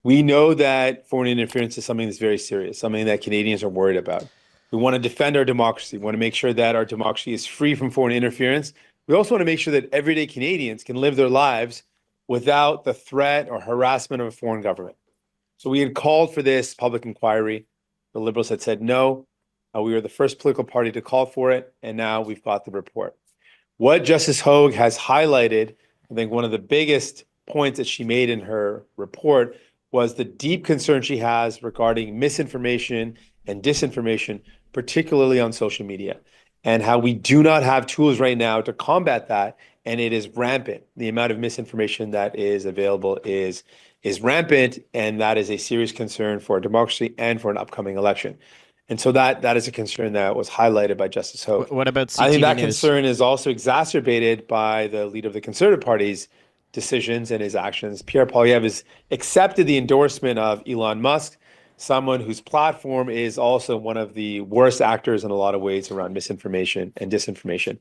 We know that foreign interference is something that's very serious, something that Canadians are worried about. We want to defend our democracy. We want to make sure that our democracy is free from foreign interference. We also want to make sure that everyday Canadians can live their lives without the threat or harassment of a foreign government. So we had called for this public inquiry. The Liberals had said no. We were the first political party to call for it, and now we've got the report. What Justice Hogue has highlighted, I think one of the biggest points that she made in her report was the deep concern she has regarding misinformation and disinformation, particularly on social media, and how we do not have tools right now to combat that. And it is rampant. The amount of misinformation that is available is rampant, and that is a serious concern for democracy and for an upcoming election. And so that is a concern that was highlighted by Justice Hogue. What about I think CTV that News? concern is also exacerbated by the leader of the Conservative Party's decisions and his actions. Pierre Poilievre has accepted the endorsement of Elon Musk, someone whose platform is also one of the worst actors in a lot of ways around misinformation and disinformation.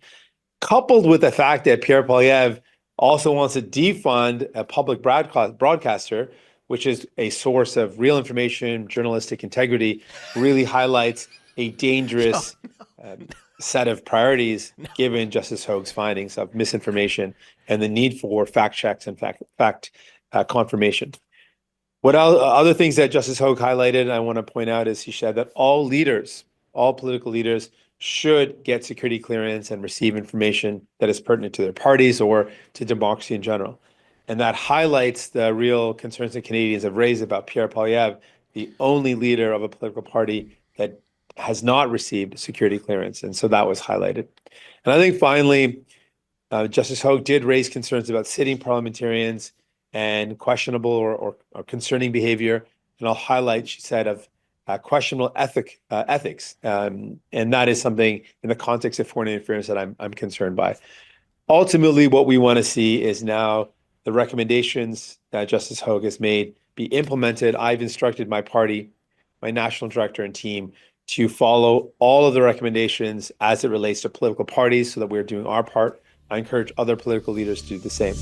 Coupled with the fact that Pierre Poilievre also wants to defund a public broadcaster, which is a source of real information, journalistic integrity, really highlights a No, dangerous no, um, set of priorities no. given Justice Hogue's findings of misinformation and the need for fact checks and fact confirmation. What other things that Justice Hogue highlighted, I want to point out, is he said that all leaders, all political leaders, should get security clearance and receive information that is pertinent to their parties or to democracy in general. And that highlights the real concerns that Canadians have raised about Pierre Poilievre, the only leader of a political party that has not received security clearance. And so that was highlighted. And I think finally, Justice Hogue did raise concerns about sitting parliamentarians and questionable or concerning behavior. And I'll highlight, she said, of questionable ethics. And that is something in the context of foreign interference that I'm concerned by. Ultimately, what we want to see is now the recommendations that Justice Hogue has made be implemented. I've instructed my party, my national director and team to follow all of the recommendations as it relates to political parties so that we're doing our part. I encourage other political leaders to do the same.